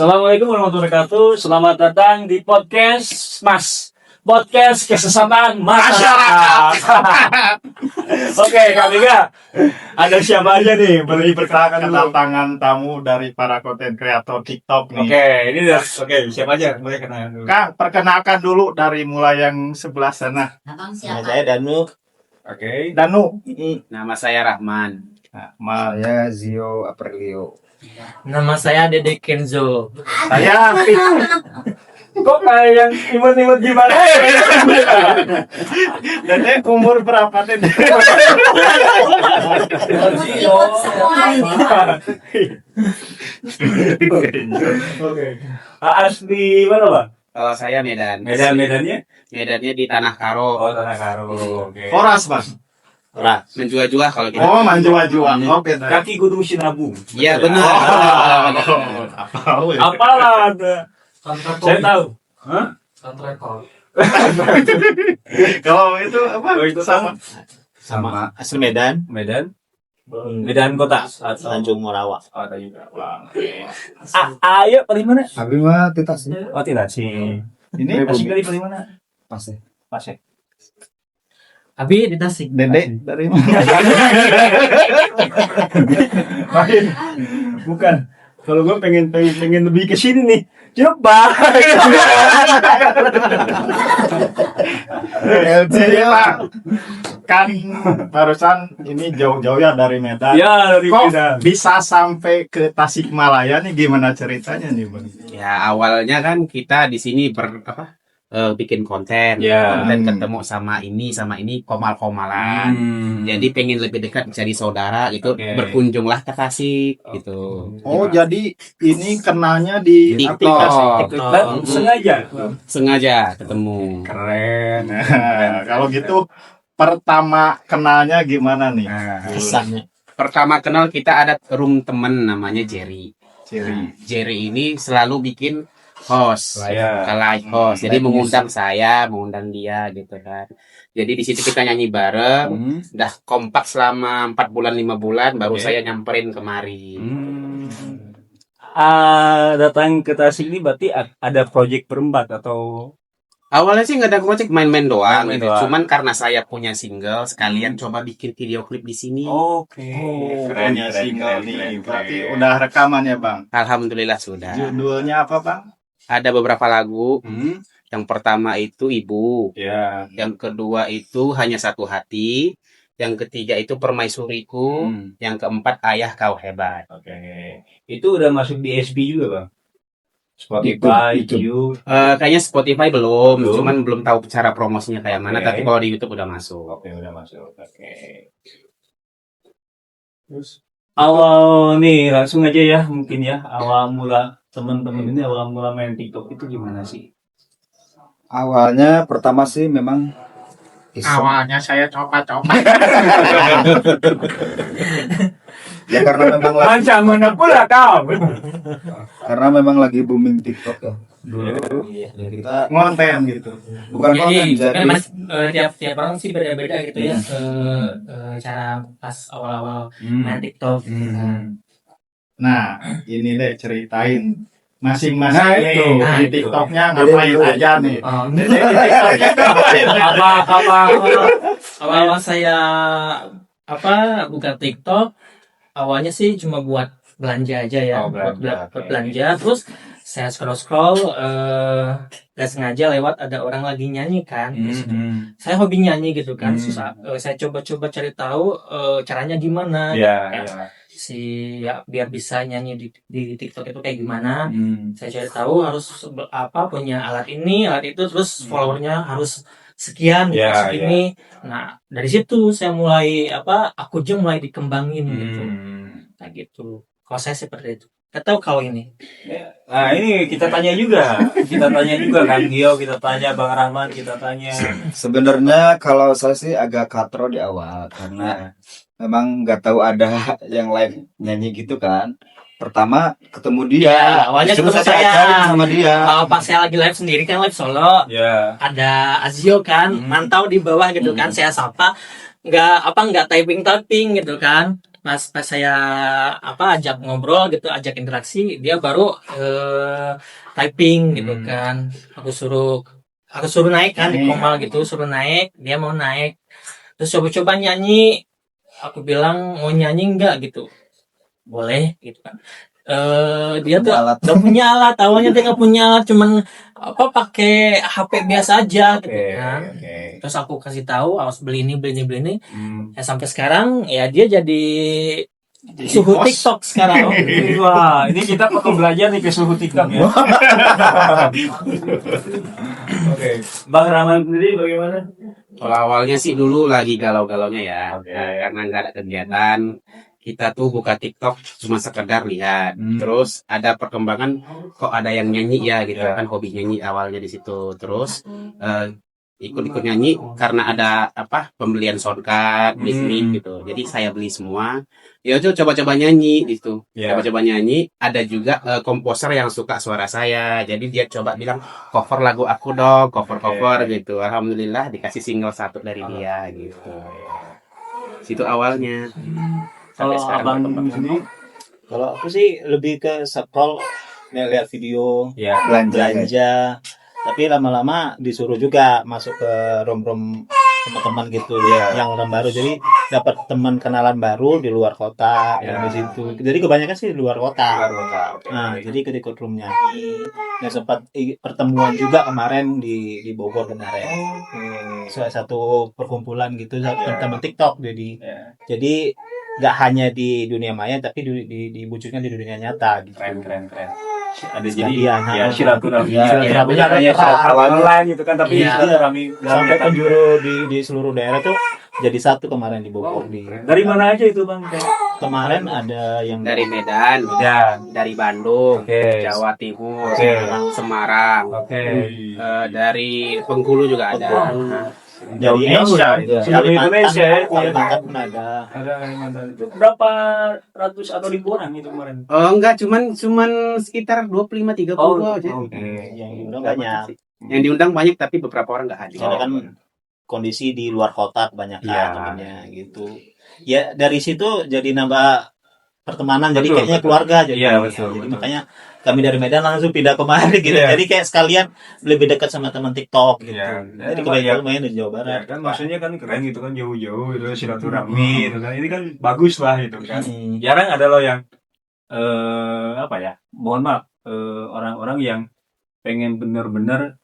Assalamualaikum warahmatullahi wabarakatuh. Selamat datang di podcast Mas. Podcast kesesamaan masyarakat. Oke, Kak Bega. Ada siapa aja nih? Boleh diperkenalkan dulu. Kedatangan tamu dari para konten kreator TikTok nih. Oke, ini udah. Oke, siapa aja? Boleh kenalan dulu. Kang, perkenalkan dulu dari mulai yang sebelah sana. Abang Nama siapa? saya Danu. Oke. Danu. Nama saya Rahman. Nah, Saya Zio Aprilio. Nama saya Dede Kenzo. saya Kok kayak yang imut-imut gimana? Dede umur berapa Dede? Imut semua ini. Oke. Asli mana, Bang? Kalau saya Medan. Medannya? Medannya di Tanah Karo. Oh, Tanah Karo. Oke. Horas, Mas. Ora, menjua-jua kalau kita. Oh, manjua-jua. Oke, Dede. Kaki Gunung Sinabung. Iya benar. Tahu ya. Apalah ada. Saya tahu. Hah? Kalau itu apa? Oh, itu Sama. Sama asli Medan. Medan. Medan kota atau Tanjung Morawa. Oh, Tanjung Morawa. Ayo paling mana? Abi mah tidak sih. Oh, tidak sih. Ini Asik kali paling mana? Pas ya. Pas ya. Abi di Tasik. Dede dari mana? Bukan. Kalau gue pengen lebih ke sini nih. Coba. Jadi Pak, kan barusan ini jauh-jauh ya dari Medan. Ya, dari Kok Medan. bisa sampai ke Tasikmalaya nih, gimana ceritanya nih, Bang? Ya awalnya kan kita di sini bikin konten. Ya. Konten ketemu sama ini komal-komalan. Jadi pengen lebih dekat jadi saudara gitu. Oke. Berkunjunglah ke Tasik gitu. Oh, jadi ini kenalnya di TikTok. aplikasi. Dan sengaja. Sengaja ketemu. Keren. Nah, kalau gitu pertama kenalnya gimana nih? Kesannya. Pertama kenal kita ada room temen namanya Jerry. Ciri. Jerry ini selalu bikin host, Ya. live host. Jadi mengundang saya, mengundang dia gitu kan. Jadi di situ kita nyanyi bareng. Udah kompak selama 4 bulan 5 bulan baru Oke. saya nyamperin kemari. Datang ke Tasik ini berarti ada project berempat atau Awalnya sih nggak ada project main-main doang Main-main gitu. doang. Cuman karena saya punya single sekalian coba bikin video klip di sini. Oke. Keren ya single nih. Berarti udah rekaman ya, Bang? Alhamdulillah sudah. Judulnya apa, Bang? Ada beberapa lagu. Yang pertama itu Ibu. Ya. Yang kedua itu Hanya Satu Hati. Yang ketiga itu Permaisuriku. Yang keempat Ayah Kau Hebat. Oke. Itu udah masuk di SB juga, Bang? Spotify, YouTube. YouTube. Kayaknya Spotify belum, Belum? cuman belum tahu cara promosinya kayak mana. Oke. Tapi kalau di YouTube udah masuk. Oke, udah masuk. Oke. Terus awal nih langsung aja ya mungkin ya awal mula teman-teman ini awal mula main TikTok itu gimana sih? Awalnya pertama sih memang iseng. Awalnya saya coba-coba. Ya karena memang lagi, Macam mana pula kau? karena memang lagi booming TikTok ya. Dulu ya kita Ngonten gitu. bukan konten Jadi kan jadi mas, tiap orang sih beda-beda gitu ya. Cara pas awal-awal main TikTok. gitu kan. Nah, ini deh ceritain masing-masing Nah, nih itu. di Nah, itu. TikToknya ngapain Jadi, aja nih. Oh, Jadi di TikToknya ngapain aja. awal saya buka TikTok, awalnya sih cuma buat belanja aja ya, Oh, belanja, buat oke. belanja. Terus saya scroll gak sengaja lewat ada orang lagi nyanyi kan. Terus saya hobi nyanyi gitu kan. Susah. Saya coba-coba cari tahu caranya gimana. Ya, Ya, ya. biar bisa nyanyi di TikTok itu kayak gimana. Saya cari tahu harus punya alat ini, alat itu, terus followernya harus sekian gitu, Ya, segini. Nah, dari situ saya mulai akunnya mulai dikembangin gitu. Kayak gitu. Kalau saya seperti itu. Gak tahu kalau ini. Nah ini kita tanya juga Kang Gio, kita tanya Bang Rahman, kita tanya. sebenarnya kalau saya sih agak katro di awal karena memang nggak tahu ada yang live nyanyi gitu kan. Pertama ketemu dia, Ya, awalnya disuruh ketemu saya saya. ajarin sama dia. Pas saya lagi live sendiri kan, live solo, Ya. ada Azio kan, mantau di bawah gitu kan, saya sapa, nggak typing gitu kan. pas saya ajak ngobrol gitu, ajak interaksi, dia baru typing gitu kan. Aku suruh naik kan di komal gitu, suruh naik, dia mau naik. Terus coba-coba nyanyi, aku bilang mau nyanyi enggak gitu, boleh gitu kan. Dia tuh udah punya alat, awalnya dia nggak punya alat, cuman pakai HP biasa aja gitu kan. Terus aku kasih tahu harus beli ini. Ya sampai sekarang ya dia jadi suhu TikTok sekarang. Wah, ini kita perlu belajar nih ke suhu TikTok ya. Oke, Bang Rahman sendiri bagaimana? Kalau awalnya sih dulu lagi galau-galaunya ya, karena nggak ada kegiatan. Kita tuh buka TikTok cuma sekedar lihat. Terus ada perkembangan kok ada yang nyanyi ya gitu kan, hobi nyanyi awalnya di situ. Terus ikut-ikut nyanyi karena ada pembelian soundcard, listrik gitu. Jadi saya beli semua. Ya itu coba-coba nyanyi di situ. Coba-coba nyanyi. Ada juga komposer yang suka suara saya. Jadi dia coba bilang cover lagu aku dong, cover gitu. Alhamdulillah dikasih single 1 dari dia gitu. Situ awalnya. Kalau Sampai abang sekarang sendiri, Kalau aku sih lebih ke scroll, lihat video, ya belanja. Tapi lama-lama disuruh juga masuk ke room teman-teman gitu, yang orang baru. Jadi dapat teman kenalan baru di luar kota, yang di situ. Jadi kebanyakan sih di luar kota. Nah, jadi ikut room nyanyi. Dan sempat pertemuan juga kemarin di Bogor kemarin. Salah satu perkumpulan gitu, teman TikTok. Jadi nggak hanya di dunia maya, tapi diwujudkan di dunia nyata gitu. keren. Ada Sekalian, jadi ya silaturahmi. Silaturahmi Hanya online gitu kan, tapi Iya. silaturahmi Sampai penjuru di seluruh daerah tuh jadi satu kemarin di Bogor. Dari mana aja itu Bang? Kemarin ada yang dari Medan, dari Bandung, Jawa Timur, Semarang, dari Bengkulu juga ada. dari Indonesia, Dari Indonesia ya. Kalimantan pun ada. Ada Kalimantan itu berapa ratus atau ribuan itu kemarin? Oh enggak, cuman sekitar 25-30 aja. Yang diundang banyak. Yang diundang banyak tapi beberapa orang nggak hadir. Karena kan kondisi di luar kota kebanyakan temennya gitu. Ya dari situ jadi nambah pertemanan, jadi kayaknya keluarga jadi. Jadi makanya kami dari Medan langsung pindah kemari gitu. Jadi kayak sekalian lebih dekat sama teman TikTok gitu. Jadi kebanyakan main di Jawa Barat. Kan maksudnya kan keren gitu kan, jauh-jauh itu silaturahmi itu kan. Ini kan bagus lah itu kan. Jarang ada loh yang mohon maaf, orang-orang yang pengen bener-bener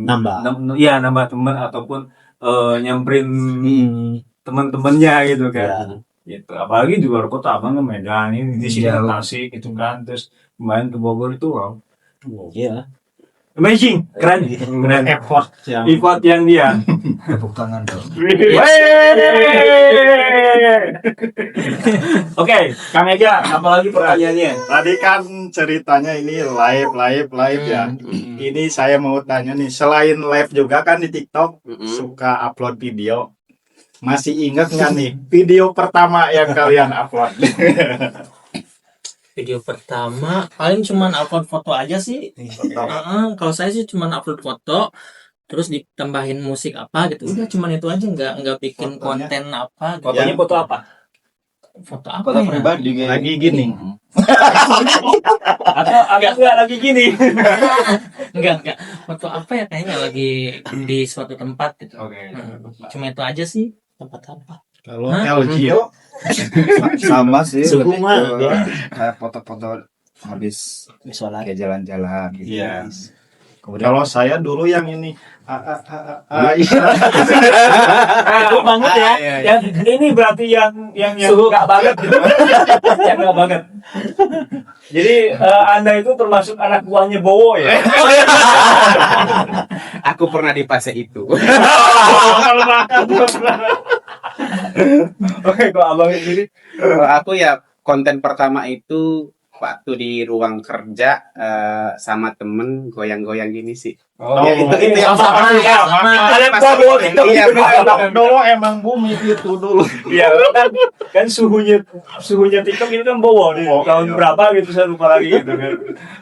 nambah teman ataupun nyamperin teman-temannya gitu kan. Gitu. Apalagi di luar kota, abang ke Medan ini di sini Tasik gitu kan, terus kemarin ke Bogor itu wow. Iya. Amazing, keren. Effort yang dia. Tepuk tangan dong. Oke, Kang Ega, apalagi pertanyaannya? Tadi kan ceritanya ini live ya. Ini saya mau tanya nih, selain live juga kan di TikTok suka upload video. Masih ingat nggak nih video pertama yang kalian upload? Video pertama paling cuman upload foto aja sih. Kalau saya sih cuman upload foto, terus ditambahin musik apa gitu. Udah cuman itu aja, nggak bikin konten apa. Gitu. Fotonya foto apa? Foto apa? Foto ya? pribadi Lagi gini. Atau enggak lagi gini? Enggak. Foto apa ya, kayaknya lagi di suatu tempat gitu. Oke. Cuma itu aja sih. Tempat apa? Kalau LGO sama sih. Suku mah Kayak foto-foto habis sholat. kayak jalan-jalan gitu. Iya. Kemudian Kalau saya dulu yang ini Itu banget ya. Yang ini berarti yang enggak banget gitu. Yang enggak banget. Jadi Anda itu termasuk anak buahnya Bowo ya? Aku pernah di fase itu. Oke, kok abang sendiri? Kalau aku ya konten pertama itu waktu di ruang kerja sama temen goyang-goyang gini sih. Ya, itu yang sama ya. Kalian Bowo TikTok Iya, gitu. Dulu emang bumi itu dulu. Iya, kan suhunya TikTok itu kan Bowo nih. Tahun berapa gitu saya lupa lagi gitu kan.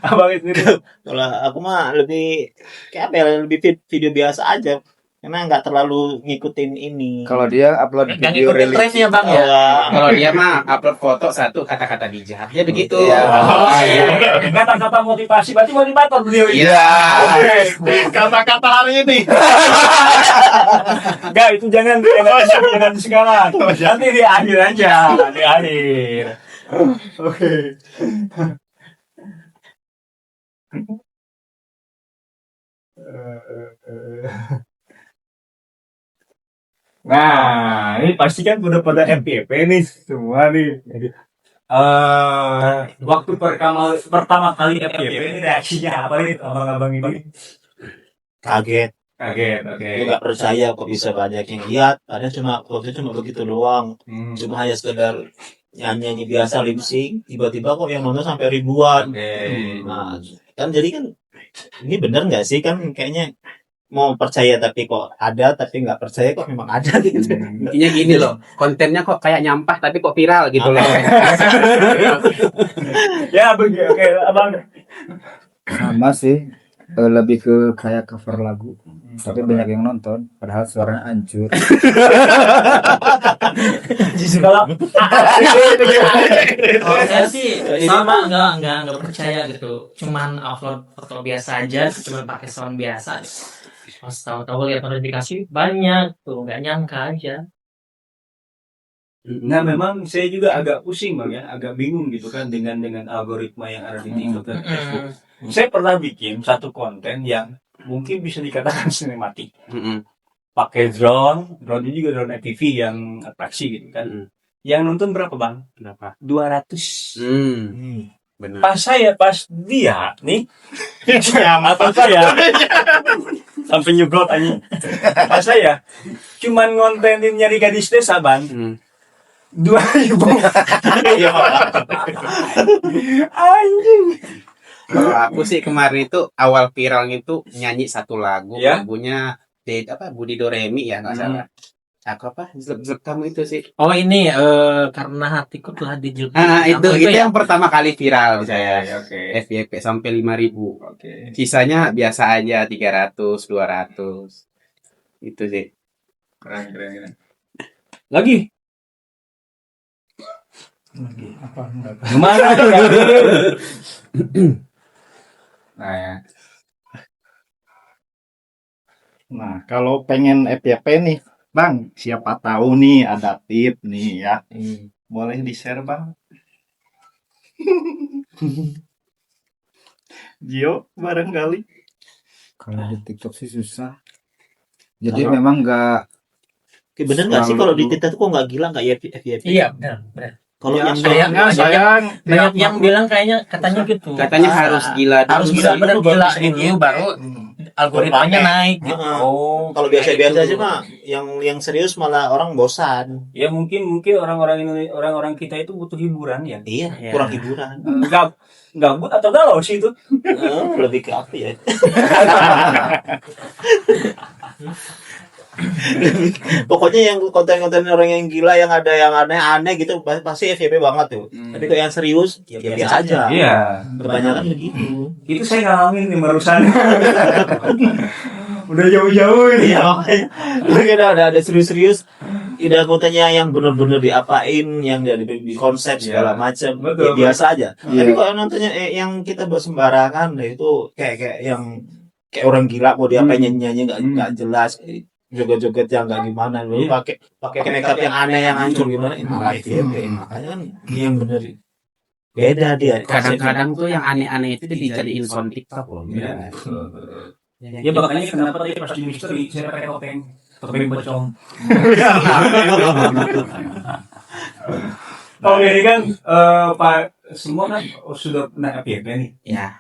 Abang sendiri. Kalau aku mah lebih kayak apa ya, lebih video biasa aja. karena nggak terlalu ngikutin ini. Kalau dia upload Nggak video ngikutin rilis, trennya bang ya. Kalau dia mah upload foto satu kata-kata bijak. Ya begitu. Iya. Oh, iya. Kata-kata motivasi berarti motivator beliau ini. Iya. Kata-kata hari ini. Enggak, itu jangan sekarang. Nanti di akhir aja, di akhir. Oke. Nah, ini pasti kan udah pada FYP nih semua nih. Waktu pertama kali FYP ini reaksinya apa nih abang-abang ini? Kaget. Kaget, oke. Dia nggak percaya kok bisa banyak yang lihat. Padahal waktu itu cuma begitu doang. Cuma hanya sekedar nyanyi biasa lip sync. Tiba-tiba kok yang nonton sampai ribuan. Nah, kan jadi kan ini bener nggak sih kan kayaknya mau percaya tapi kok ada, tapi nggak percaya kok memang ada gitu. Intinya gini loh, kontennya kok kayak nyampah tapi kok viral gitu loh. Ya, begitu. Oke, abang. sama sih, lebih ke kayak cover lagu. Tapi banyak yang nonton, padahal suaranya hancur. Kalau Kalau saya sih sama nggak percaya gitu. Cuman upload foto biasa aja, cuman pakai sound biasa. Pas tahu-tahu lihat notifikasi banyak tuh, nggak nyangka aja. Nah, memang saya juga agak pusing bang ya, agak bingung gitu kan dengan algoritma yang ada di TikTok dan Facebook. Saya pernah bikin satu konten yang mungkin bisa dikatakan sinematik. Pakai drone juga drone FPV yang atraksi gitu kan. Yang nonton berapa bang? Berapa? 200. Benar. Pas dia nih, atau saya sampai nyebrot aja. Pas saya cuman ngontenin nyari gadis desa bang. 2.000. Anjing. Kalau aku sih kemarin itu awal viralnya itu nyanyi satu lagu, Ya. lagunya Budi Doremi ya nggak salah. Aku apa? Zelep kamu itu sih. Oh ini karena hatiku telah dijilput. Itu yang pertama kali viral saya. Oke. FYP sampai 5.000. Oke. Sisanya biasa aja 300, 200. Itu sih. Keren. Lagi. Apa? Gimana? Nah, ya. Nah, kalau pengen FYP nih, Bang, siapa tahu nih ada tip nih ya. Boleh di-share, Bang? Gio, barangkali. Kalau di TikTok sih susah. Jadi memang nggak Bener nggak sih kalau di TikTok tuh kok nggak gila nggak ya FYP? Iya benar. Kalau Ya, yang soalnya sayang Banyak yang bilang katanya gitu. Katanya harus gila harus dulu gila sih. bener gila review baru algoritmanya naik gitu. Oh, kalau biasa-biasa aja mah yang serius malah orang bosan. Ya mungkin orang kita itu butuh hiburan ya. Iya, kurang hiburan. Gabut atau galau sih itu. Lebih ke apa ya? Pokoknya yang konten-konten orang yang gila yang ada yang aneh-aneh gitu pasti FYP banget tuh. Tapi kalau yang serius ya biasa aja. Iya. Kebanyakan begitu. Itu saya ngalamin nih barusan. Udah jauh-jauh ini. Iya makanya. Lagi ada serius-serius. Tidak kontennya yang benar-benar diapain, yang di konsep segala macam. Betul. Ya, biasa aja. Iya. Tapi kalau nontonnya yang kita buat sembarangan, nah itu kayak yang kayak orang gila mau diapain nyanyi nggak jelas. Joget-joget yang nggak gimana, lalu pakai makeup yang aneh yang hancur gimana, itu FYP. Makanya kan yang bener beda dia. Kadang-kadang tuh yang aneh-aneh itu dijadiin sound TikTok loh. Iya. Ya makanya kenapa tadi pas di misteri saya pakai topeng pocong. Oke, ini kan Pak semua kan sudah pernah FYP nih. Ya.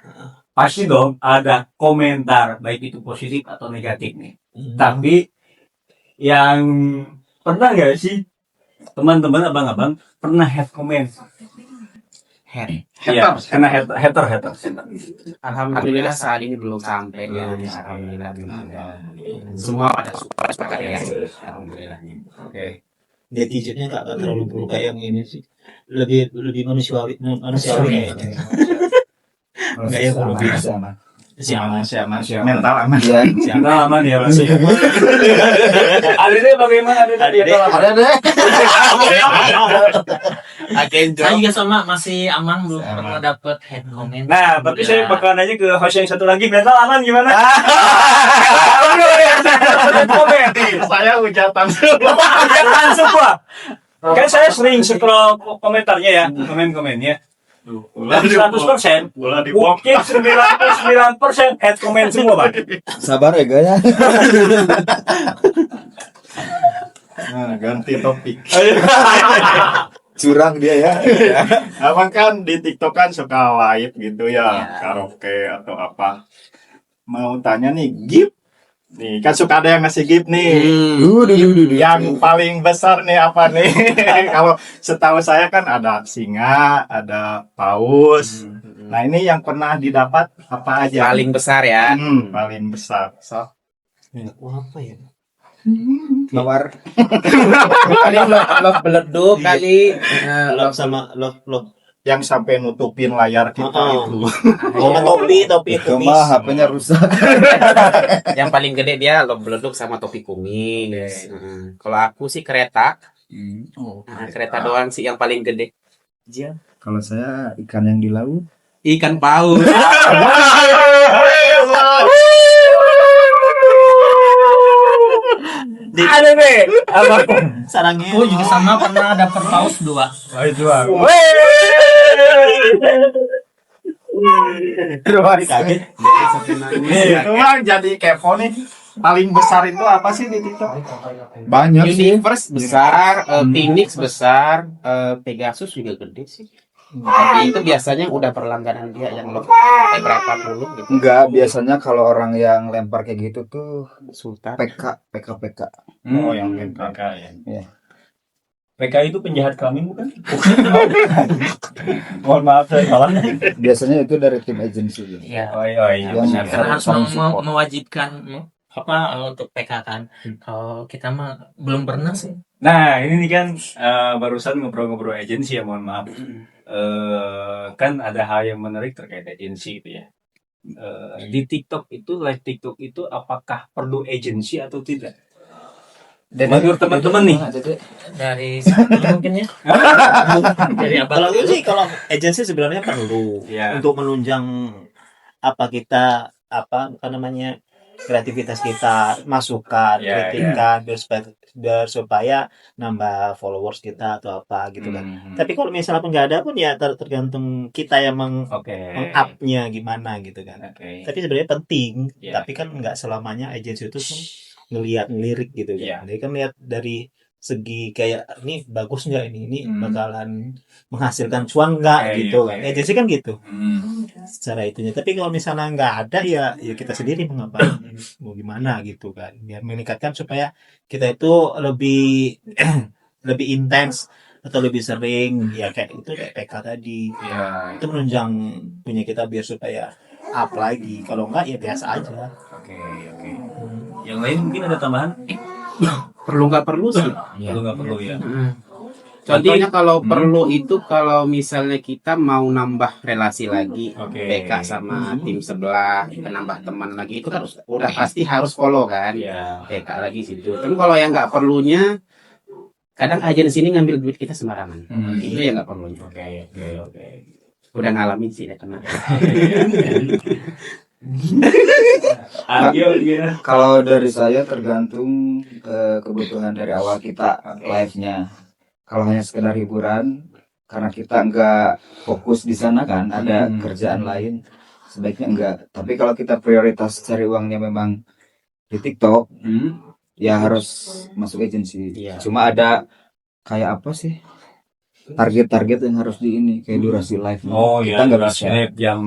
Pasti dong ada komentar baik itu positif atau negatif nih. Tapi yang pernah nggak sih teman-teman abang-abang pernah hate comment? Iya, kena hater. Alhamdulillah saat ini belum sampai ya. Alhamdulillah belum ada. Semua pada support sepakat ya. Alhamdulillah. Oke. Netizennya nggak terlalu buruk kayak yang ini sih. Lebih manusiawi kayaknya. Nggak ya, sama, lebih sama. Siapa? Aman. Mental aman. Ya, Kita aman ya Mas. Adede bagaimana Adede? ada deh. Saya juga sama masih aman, belum pernah dapet head comment. Nah, tapi saya bakal nanya ke host yang satu lagi, mental aman gimana? Komen. Saya hujatan. Jangan semua. Kan saya sering scroll komentarnya ya, komen-komennya. Dari 100%, mungkin 99% head comment semua, Pak. Sabar ya gaya. Nah, ganti topik. Curang dia ya. Abang kan di TikTok kan suka live gitu ya, karaoke atau apa. Mau tanya nih, gift. Nih, kan suka ada yang ngasih gift nih. Yang paling besar nih apa nih? Kalau setahu saya kan ada singa, ada paus. Nah, ini yang pernah didapat apa aja? Paling besar ya. Paling besar. So, Apa ya? Mawar. Kali love beleduk kali. Love sama love. yang sampai nutupin layar kita itu. Sama topi Itu kumis. mah HP-nya rusak. Yang paling gede dia love beleduk sama topi kumis. Kalau aku sih kereta. Kereta doang sih yang paling gede. Kalau saya ikan yang di laut. Ikan paus. Ada nih. Apa? Sarangnya. Aku juga sama pernah dapet paus 2. Oh, itu Bang. Kaget. Itu Bang, jadi kepo nih. Paling besar itu apa sih di TikTok? Banyak sih. Universe besar, Phoenix besar, Pegasus juga gede sih. Tapi itu biasanya udah perlangganan dia yang berapa puluh gitu. Enggak, biasanya kalau orang yang lempar kayak gitu tuh Sultan. PK. Oh, yang PK ya. Iya. PK itu penjahat kelamin bukan? Mohon maaf saya salah. Biasanya itu dari tim agensi. Iya. Oh iya Yang benar. Karena harus saling support. mewajibkan apa untuk PK kan. Kalau kita mah belum pernah sih. Nah, ini nih kan barusan ngobrol-ngobrol agensi ya, mohon maaf. Kan ada hal yang menarik terkait agensi itu ya. Di TikTok itu, live TikTok itu apakah perlu agensi atau tidak? Menurut teman-teman nih. Dari satu mungkin ya. Dari apa? Kalau itu sih kalau agensi sebenarnya perlu Ya. untuk menunjang apa namanya kreativitas kita, masukan, Ya, kritikan, biar supaya nambah followers kita atau apa gitu kan. Tapi kalau misalnya pun nggak ada pun ya tergantung kita yang Oke. meng-up-nya gimana gitu kan. Oke. Tapi sebenarnya penting, Ya. tapi kan nggak selamanya agensi itu pun ngelirik gitu Ya. kan. Jadi kan lihat dari segi kayak ini bagus nggak ini Hmm. bakalan menghasilkan cuan nggak gitu kan. Iya. Agensi kan gitu Hmm. secara itunya. Tapi kalau misalnya nggak ada ya kita sendiri mau ngapain, mau gimana gitu kan. Biar meningkatkan supaya kita itu lebih lebih intens atau lebih sering ya kayak itu kayak PK tadi. Ya. Itu menunjang punya kita biar supaya up lagi. Kalau enggak ya biasa aja. Oke. Yang lain mungkin ada tambahan? Perlu nggak perlu sih. Perlu nggak perlu ya? Contohnya kalau perlu itu kalau misalnya kita mau nambah relasi lagi Oke. PK sama tim sebelah, kita nambah teman lagi itu kan udah pasti harus follow kan. Ya. PK lagi situ. Tapi kalau yang nggak perlunya kadang agensi ini ngambil duit kita sembarangan. Itu yang nggak perlunya. Oke. Udah ngalamin sih ya kena. Agil gimana? Kalau dari saya tergantung kebutuhan dari awal kita live-nya. Kalau hanya sekedar hiburan, karena kita nggak fokus di sana kan, ada kerjaan lain, sebaiknya enggak. Tapi kalau kita prioritas cari uangnya memang di TikTok, ya harus masuk agensi. Iya. Cuma ada kayak apa sih? Target-target yang harus di ini, kayak durasi live. Oh kita ya, nggak durasi bisa. live jam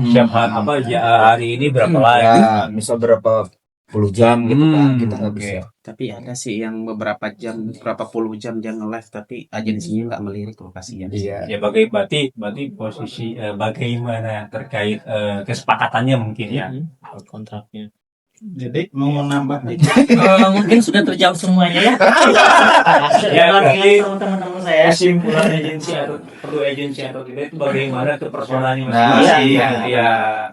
siap hari ini berapa live? Ya, misal berapa puluh jam gitu kan, kita nggak oke. bisa. Tapi ada sih yang beberapa jam, berapa puluh jam dia nge-live tapi agensinya nggak melirik loh, kasihan. Iya. Ya berarti posisi bagaimana terkait kesepakatannya mungkin ya. Kontraknya. Jadi mau nambah Mungkin sudah terjawab semuanya ya. Ya, berarti Teman-teman saya. kesimpulan agensi atau perlu agensi atau tidak itu bagaimana ke personalnya Nah, masing-masing. iya. Iya,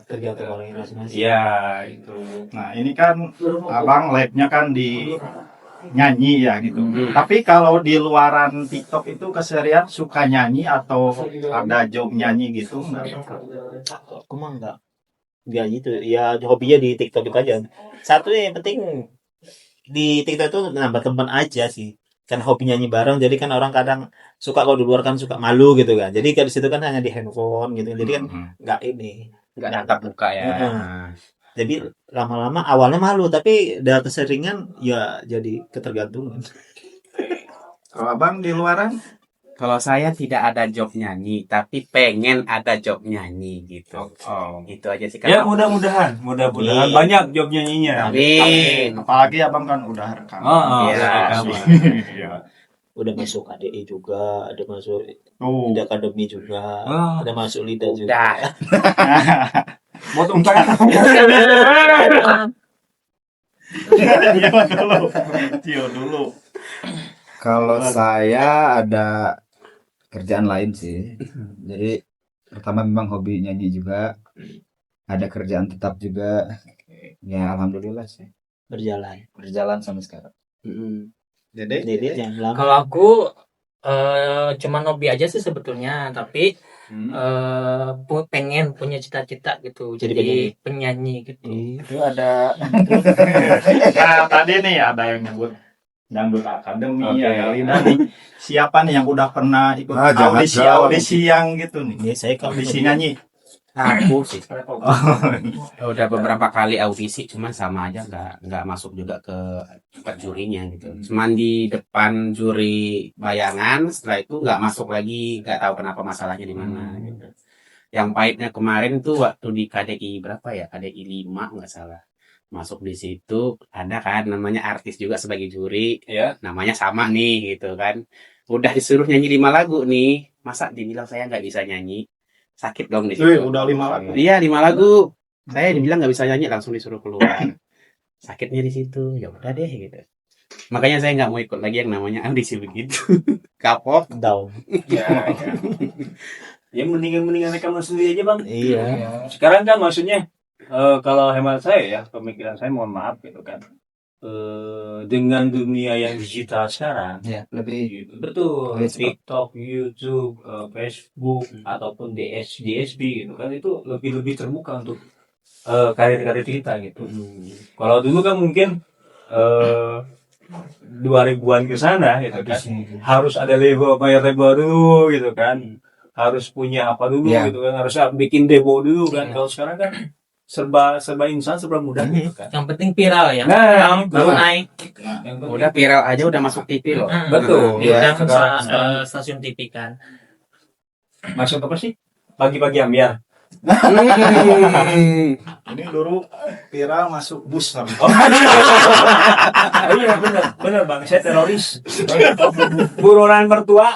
Tergantung orangnya masing-masing. iya itu. Nah ini kan abang live-nya kan di nyanyi ya gitu. Tapi kalau di luaran TikTok itu keseharian suka nyanyi atau ada job nyanyi gitu nggak? Aku mah enggak gitu ya, hobinya di TikTok itu aja. Satu yang penting di TikTok itu nambah teman aja sih, kan hobi nyanyi bareng, jadi kan orang kadang suka kalau di luar kan suka malu gitu kan, jadi kan di situ kan hanya di handphone gitu, jadi kan nggak ini. Nggak tatap muka ya. Heeh. Jadi lama-lama awalnya malu, tapi udah keseringan ya jadi ketergantungan. Kalau abang di luaran? Kalau saya tidak ada job nyanyi, tapi pengen ada job nyanyi gitu. Oh. Itu aja sih. Ya Kalau mudah-mudahan Amin. banyak job nyanyinya. Amin. Apalagi abang kan udah rekam. Oh, Iya. iya. Udah masuk ADI juga, ada masuk Tuh. Lidah Akademi juga, Oh. ada masuk Lidah juga. Udah. Mau tumpah. Tio dulu. Kalau saya ada kerjaan lain sih. Jadi pertama memang hobi nyanyi juga. Ada kerjaan tetap juga. Ya alhamdulillah sih. Berjalan sampai sekarang. Jadi Jadi jangan lama. Kalau aku cuman hobi aja sih sebetulnya, tapi pengen punya cita-cita gitu, Jadi jadi penyanyi gitu. Itu ada nah, tadi nih ada yang nyebut Dangdut Akademi Oke. ya kali nih. Siapa nih yang udah pernah ikut jangan audisi jawab. audisi yang gitu nih? Ini saya kalau Audisi nyanyi. Aku sih. Udah beberapa kali audisi, cuman sama aja nggak masuk juga ke tempat jurinya gitu. Cuman di depan juri bayangan, setelah itu nggak masuk lagi, nggak tahu kenapa masalahnya di mana gitu. Yang pahitnya kemarin tuh waktu di KDI berapa ya? KDI 5 nggak salah. Masuk di situ ada kan namanya artis juga sebagai juri, Ya. namanya sama nih gitu kan. Udah disuruh nyanyi 5 lagu nih, masa dibilang saya nggak bisa nyanyi? Sakit dong di Wih, situ. udah 5 lagu. Iya 5 lagu. Saya dibilang nggak bisa nyanyi, langsung disuruh keluar. Sakitnya di situ. Ya udah deh gitu. Makanya saya nggak mau ikut lagi yang namanya audisi begitu. Kapok. down. Ya mendingan rekaman sendiri aja, Bang. Iya. Sekarang kan maksudnya kalau hemat saya ya, pemikiran saya mohon maaf gitu kan. Dengan dunia yang digital sekarang, ya lebih betul, Lebih cepat. TikTok, YouTube, Facebook ataupun DSB gitu kan, itu lebih terbuka untuk karir-karir kita gitu. Kalau dulu kan mungkin 2000-an ke sana gitu kan, harus ada label, bayar label dulu gitu kan, harus punya apa dulu Ya. gitu kan, harus bikin demo dulu kan. Kalau sekarang kan serba instan, serba mudah gitu kan. Yang penting viral ya. Nah, itu. Baru naik. Yang penting- Udah viral aja udah masuk TV loh. Betul. Diundang Sekarang, stasiun TV kan. maksud apa sih? Pagi-pagi ambiar. Ini dulu viral masuk bus tapi. Oh iya benar Bang, saya teroris. Buronan mertua.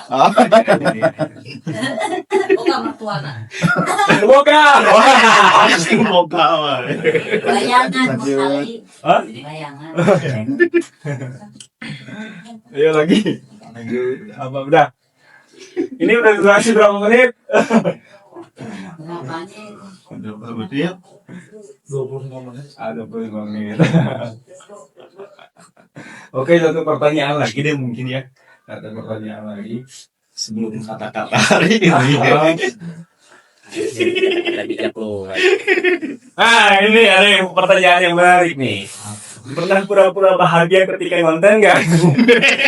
Bukan mertua nak. Bukan. Pasti boga wah. Bayangan sekali. Hah? Bayangan. Ayo lagi. Apa udah? Ini udah durasi berapa menit? Berapanya? Udah berapa menit? 25 menit. Ada 25 menit. Oke, satu pertanyaan lagi deh mungkin ya. Satu pertanyaan lagi sebelum kata-kata hari ini. Ada bijak loh. Ah, ini ada yang pertanyaan yang menarik nih. Pernah pura-pura bahagia ketika nonton nggak?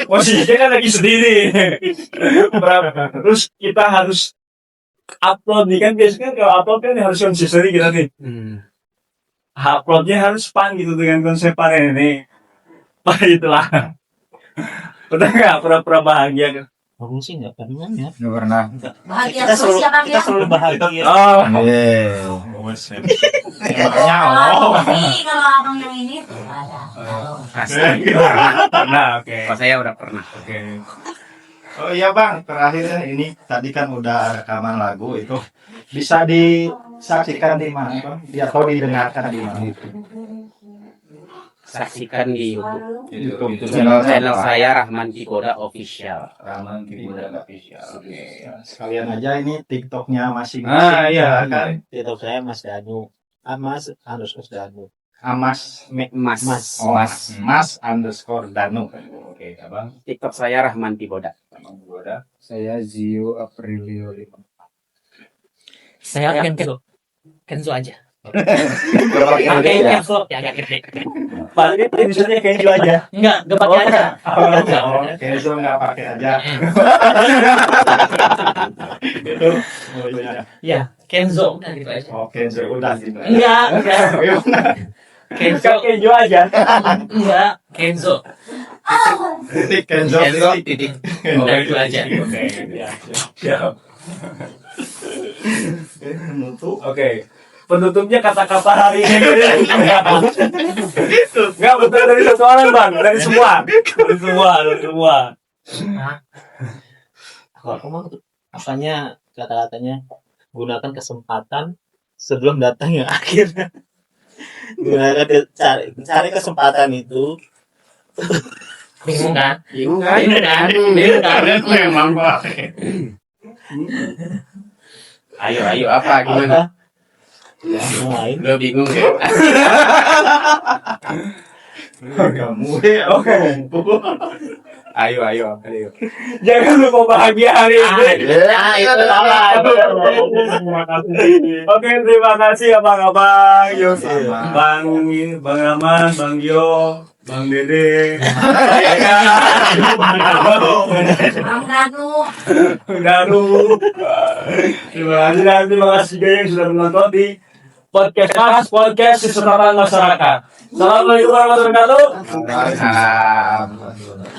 Posisinya kan lagi sedih nih. Terus kita harus upload nih kan, biasanya kalau upload kan harus konsisten kita nih. Uploadnya harus pan gitu dengan konsep pan ini. Wah itulah. Pernah nggak pura-pura bahagia? Aku sih nggak pernah ya. nggak pernah. Bahagia Kita selalu, sosial kita selalu bahagia. Oh, Emangnya Kalau ini, kalau abang yang ini tuh ada. pernah, oke. Kalau saya udah pernah. Oke. Oh iya Bang, terakhir ini tadi kan udah rekaman lagu itu bisa disaksikan di mana Bang? Atau didengarkan di mana? saksikan di YouTube. YouTube channel Saya Rahman Tipoda Official. Rahman Tipoda Official. Oke. Sekalian aja ini TikToknya masing-masing. Ah, iya. kan. TikTok saya Mas Danu. Mas __ Danu. Mas Mas. Oh, Mas _ Danu. Oke, Abang. TikTok saya Rahman Tipoda. Abang Tipoda. Saya Zio Aprilio 5. Saya Kenzo aja. Berapa kali Pakai ya? caps lock ya, agak gede. Paling misalnya kayak gitu aja. Enggak pakai aja. Kenzo nggak pakai aja. Oh, iya. Ya, Kenzo udah gitu aja. Oh, Kenzo udah gitu. Enggak. Kenzo, Kayak gitu aja. enggak, Kenzo. Kenzo. Kenzo titik. Udah itu aja. Oke, ya. Siap. Menutup. Oke. Penutupnya kata-kata hari ini. Enggak betul dari satu orang, Bang. Dari semua. Dari semua. Kalau aku mah apanya kata-katanya gunakan kesempatan sebelum datang yang akhirnya. Cari kesempatan itu. Bingung kan? Bingung kan? Bingung kan? Memang Pak. Ayo apa gimana? Ya, yang lain. Lo bingung ya? Kamu oke. Ayo. Jangan lupa bahagia hari ini. Itu salah. Oke, terima kasih abang-abang, Bang Rahman, Bang Gio, Bang Dede, Bang Danu. Daru. Terima kasih dan terima kasih juga yang sudah menonton di podcast Kesetaraan Masyarakat. Assalamualaikum warahmatullahi wabarakatuh. Salam.